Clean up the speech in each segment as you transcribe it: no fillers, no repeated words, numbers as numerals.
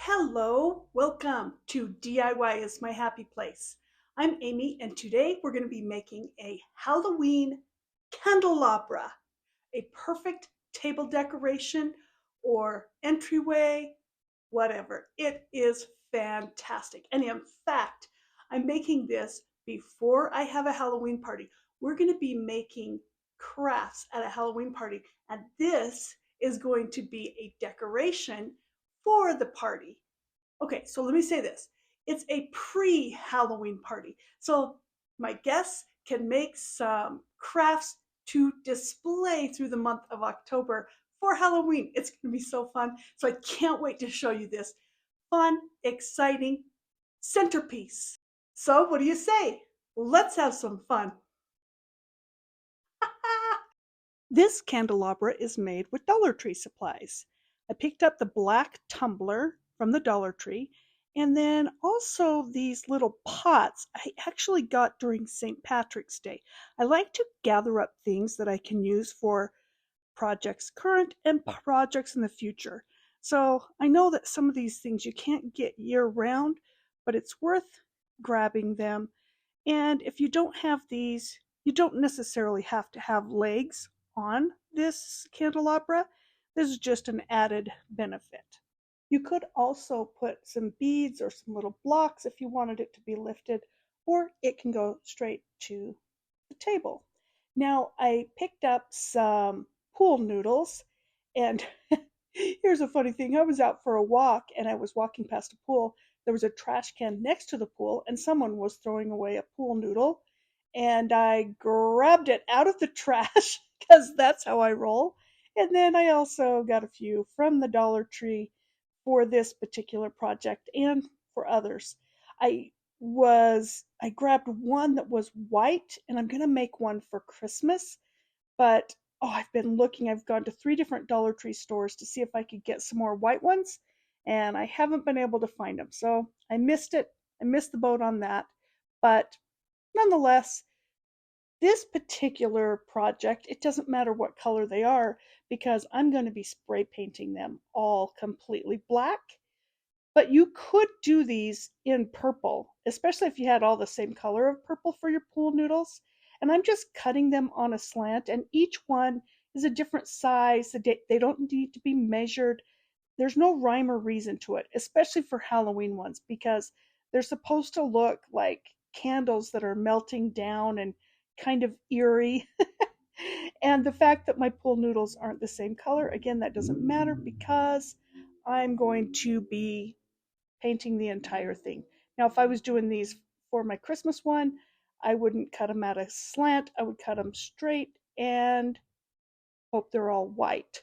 Hello, welcome to DIY is my happy place. I'm Amy and today we're going to be making a Halloween candelabra, a perfect table decoration or entryway, whatever. It is fantastic. And in fact, I'm making this before I have a Halloween party. We're going to be making crafts at a Halloween party, and this is going to be a decoration for the party. Okay, so let me say this. It's a pre-Halloween party. So my guests can make some crafts to display through the month of October for Halloween. It's going to be so fun. So I can't wait to show you this fun, exciting centerpiece. So what do you say? Let's have some fun. This candelabra is made with Dollar Tree supplies. I picked up the black tumbler from the Dollar Tree, and then also these little pots I actually got during St. Patrick's Day. I like to gather up things that I can use for projects current and projects in the future. So I know that some of these things you can't get year round, but it's worth grabbing them. And if you don't have these, you don't necessarily have to have legs on this candelabra. This is just an added benefit. You could also put some beads or some little blocks if you wanted it to be lifted, or it can go straight to the table. Now, I picked up some pool noodles, and here's a funny thing. I was out for a walk and I was walking past a pool. There was a trash can next to the pool, and someone was throwing away a pool noodle. And I grabbed it out of the trash because that's how I roll. And then I also got a few from the Dollar Tree for this particular project and for others. I grabbed one that was white, and I'm going to make one for Christmas, but I've been looking. I've gone to 3 different Dollar Tree stores to see if I could get some more white ones, and I haven't been able to find them. So I missed it. I missed the boat on that. But nonetheless, this particular project, it doesn't matter what color they are because I'm going to be spray painting them all completely black. But you could do these in purple, especially if you had all the same color of purple for your pool noodles. And I'm just cutting them on a slant, and each one is a different size. They don't need to be measured. There's no rhyme or reason to it, especially for Halloween ones, because they're supposed to look like candles that are melting down and kind of eerie. And the fact that my pool noodles aren't the same color, again, that doesn't matter because I'm going to be painting the entire thing. Now, if I was doing these for my Christmas one, I wouldn't cut them at a slant. I would cut them straight and hope they're all white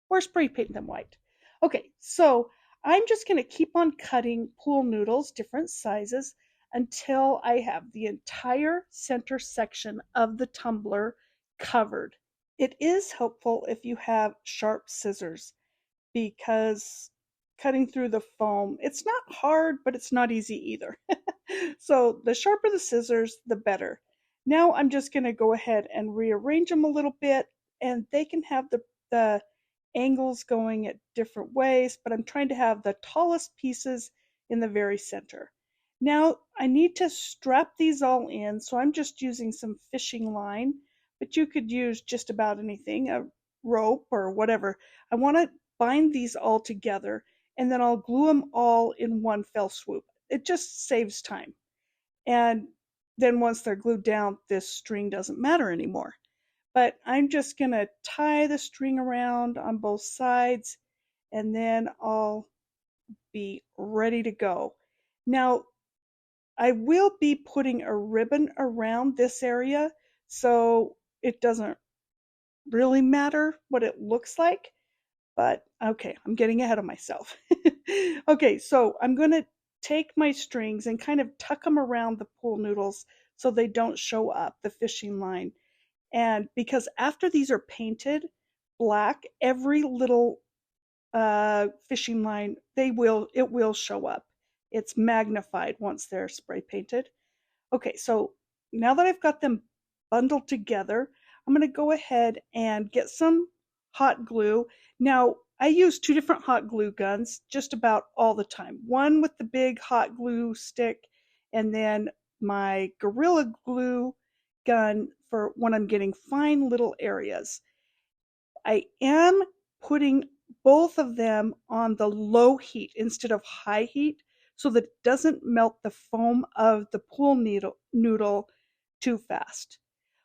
or spray paint them white. Okay, so I'm just going to keep on cutting pool noodles, different sizes, until I have the entire center section of the tumbler covered. It is helpful if you have sharp scissors because cutting through the foam, it's not hard, but it's not easy either. So the sharper the scissors, the better. Now I'm just going to go ahead and rearrange them a little bit, and they can have the angles going at different ways, but I'm trying to have the tallest pieces in the very center. Now I need to strap these all in, so I'm just using some fishing line, but you could use just about anything, a rope or whatever. I want to bind these all together, and then I'll glue them all in one fell swoop. It just saves time. And then once they're glued down, this string doesn't matter anymore. But I'm just going to tie the string around on both sides, and then I'll be ready to go. Now, I will be putting a ribbon around this area, so it doesn't really matter what it looks like. But okay, I'm getting ahead of myself. Okay, so I'm going to take my strings and kind of tuck them around the pool noodles so they don't show up, the fishing line. And because after these are painted black, every little fishing line, it will show up. It's magnified once they're spray painted. Okay, so now that I've got them bundled together, I'm going to go ahead and get some hot glue. Now, I use two different hot glue guns just about all the time. One with the big hot glue stick, and then my Gorilla Glue gun for when I'm getting fine little areas. I am putting both of them on the low heat instead of high heat so that it doesn't melt the foam of the pool noodle too fast.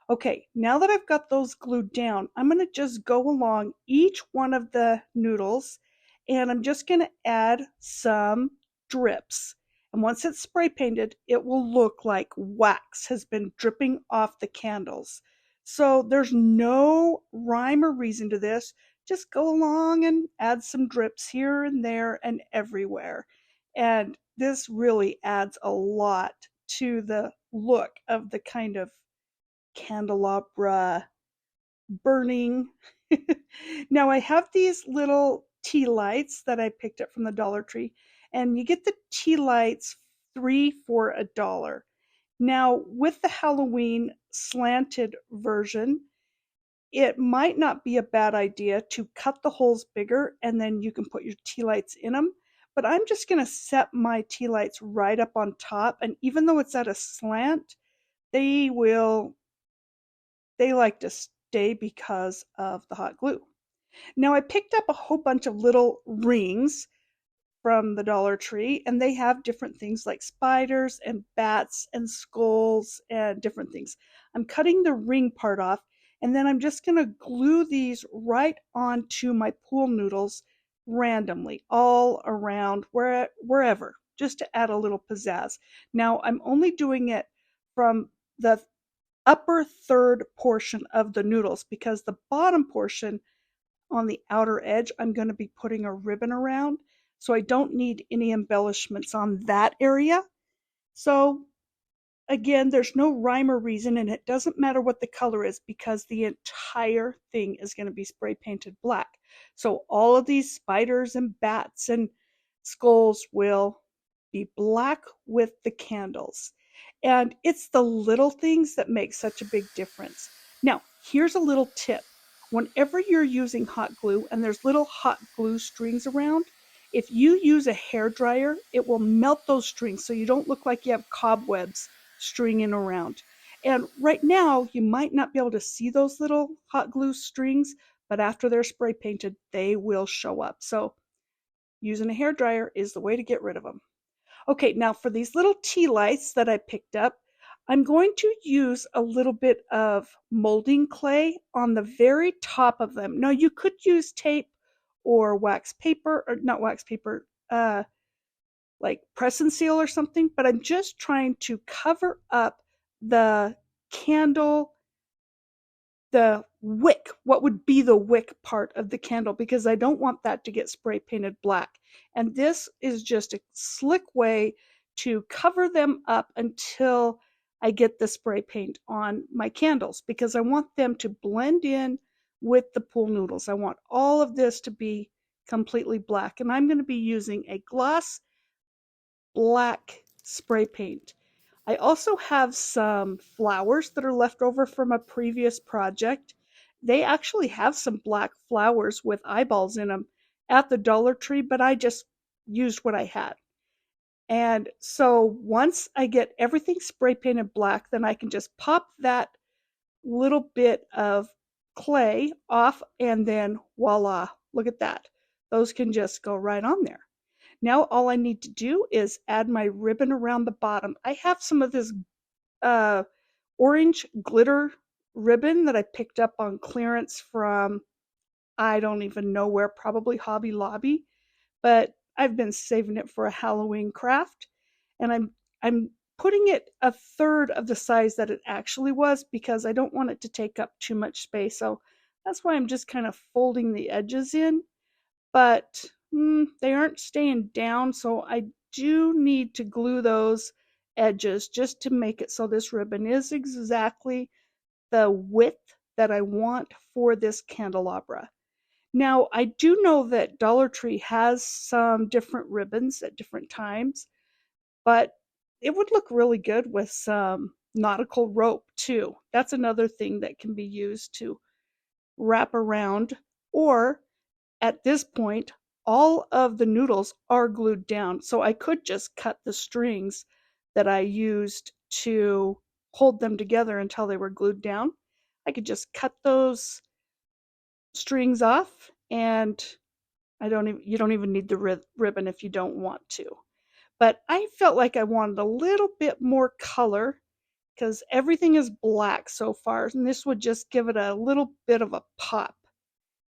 Okay, now that I've got those glued down, I'm going to just go along each one of the noodles and I'm just going to add some drips. And once it's spray painted, it will look like wax has been dripping off the candles. So there's no rhyme or reason to this. Just go along and add some drips here and there and everywhere. And this really adds a lot to the look of the kind of candelabra burning. Now I have these little tea lights that I picked up from the Dollar Tree, and you get the tea lights 3 for $1. Now with the Halloween slanted version, it might not be a bad idea to cut the holes bigger and then you can put your tea lights in them. But I'm just going to set my tea lights right up on top, and even though it's at a slant, they will they like to stay because of the hot glue. Now I picked up a whole bunch of little rings from the Dollar Tree, and they have different things like spiders and bats and skulls and different things. I'm cutting the ring part off, and then I'm just going to glue these right onto my pool noodles randomly all around wherever, just to add a little pizzazz. Now I'm only doing it from the upper third portion of the noodles because the bottom portion on the outer edge I'm going to be putting a ribbon around, so I don't need any embellishments on that area. So again, there's no rhyme or reason, and it doesn't matter what the color is because the entire thing is going to be spray painted black. So all of these spiders and bats and skulls will be black with the candles. And it's the little things that make such a big difference. Now, here's a little tip. Whenever you're using hot glue and there's little hot glue strings around, if you use a hair dryer, it will melt those strings so you don't look like you have cobwebs stringing around. And right now, you might not be able to see those little hot glue strings, but after they're spray painted, they will show up. So using a hair dryer is the way to get rid of them. Okay, now for these little tea lights that I picked up, I'm going to use a little bit of molding clay on the very top of them. Now you could use tape or wax paper, or not wax paper, like press and seal or something, but I'm just trying to cover up the candle, the wick, what would be the wick part of the candle, because I don't want that to get spray painted black. And this is just a slick way to cover them up until I get the spray paint on my candles, because I want them to blend in with the pool noodles. I want all of this to be completely black, and I'm going to be using a gloss black spray paint. I also have some flowers that are left over from a previous project. They actually have some black flowers with eyeballs in them at the Dollar Tree, but I just used what I had. And so once I get everything spray painted black, then I can just pop that little bit of clay off, and then voila, look at that. Those can just go right on there. Now all I need to do is add my ribbon around the bottom. I have some of this orange glitter ribbon that I picked up on clearance from, I don't even know where, probably Hobby Lobby, but I've been saving it for a Halloween craft, and I'm putting it a third of the size that it actually was because I don't want it to take up too much space. So that's why I'm just kind of folding the edges in, but they aren't staying down, so I do need to glue those edges just to make it so this ribbon is exactly the width that I want for this candelabra. Now, I do know that Dollar Tree has some different ribbons at different times, but it would look really good with some nautical rope too. That's another thing that can be used to wrap around, or at this point, all of the noodles are glued down. So I could just cut the strings that I used to hold them together until they were glued down. I could just cut those strings off, and you don't even need the ribbon if you don't want to. But I felt like I wanted a little bit more color because everything is black so far, and this would just give it a little bit of a pop.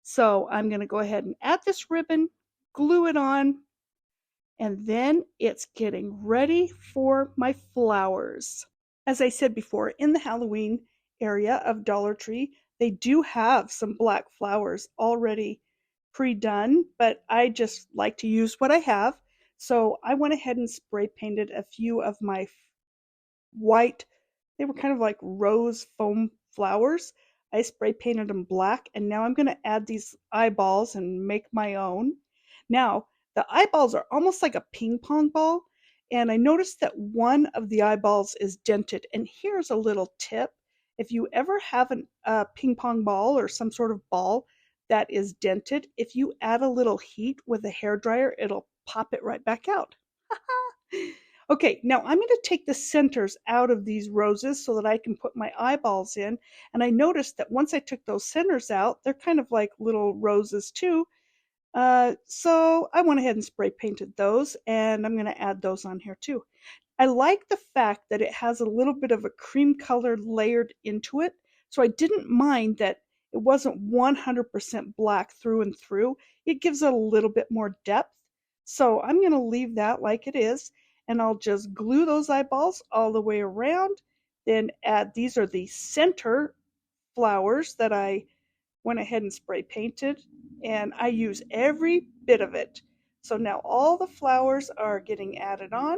So I'm going to go ahead and add this ribbon, glue it on, and then it's getting ready for my flowers. As I said before, in the Halloween area of Dollar Tree, they do have some black flowers already pre-done, but I just like to use what I have. So I went ahead and spray painted a few of my white, they were kind of like rose foam flowers. I spray painted them black, and now I'm going to add these eyeballs and make my own. Now, the eyeballs are almost like a ping pong ball, and I noticed that one of the eyeballs is dented. And here's a little tip. If you ever have a ping pong ball or some sort of ball that is dented, if you add a little heat with a hair dryer, it'll pop it right back out. Okay, now I'm going to take the centers out of these roses so that I can put my eyeballs in. And I noticed that once I took those centers out, they're kind of like little roses too. So I went ahead and spray painted those, and I'm going to add those on here too. I like the fact that it has a little bit of a cream color layered into it, so I didn't mind that it wasn't 100% black through and through. It gives it a little bit more depth. So I'm going to leave that like it is, and I'll just glue those eyeballs all the way around, then add, these are the center flowers that I went ahead and spray painted, and I use every bit of it. So now all the flowers are getting added on.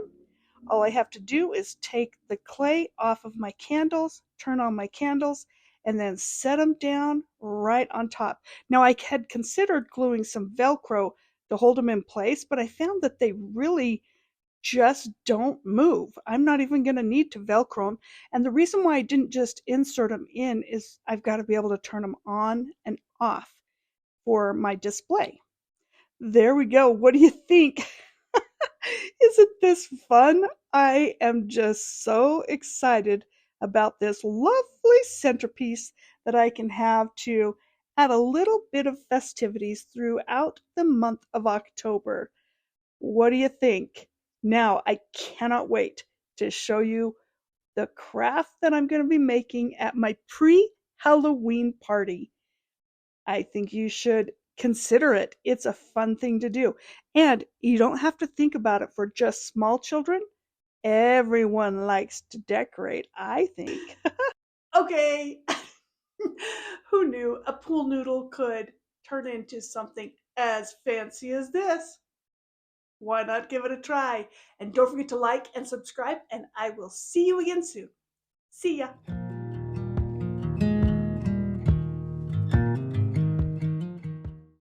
All I have to do is take the clay off of my candles, turn on my candles, and then set them down right on top. Now, I had considered gluing some Velcro to hold them in place, but I found that they really just don't move. I'm not even going to need to Velcro them. And the reason why I didn't just insert them in is I've got to be able to turn them on and off for my display. There we go. What do you think? Isn't this fun? I am just so excited about this lovely centerpiece that I can have to add a little bit of festivities throughout the month of October. What do you think? Now, I cannot wait to show you the craft that I'm going to be making at my pre-Halloween party. I think you should consider it. It's a fun thing to do. And you don't have to think about it for just small children. Everyone likes to decorate, I think. Okay. Who knew a pool noodle could turn into something as fancy as this? Why not give it a try? And don't forget to like and subscribe, and I will see you again soon. See ya.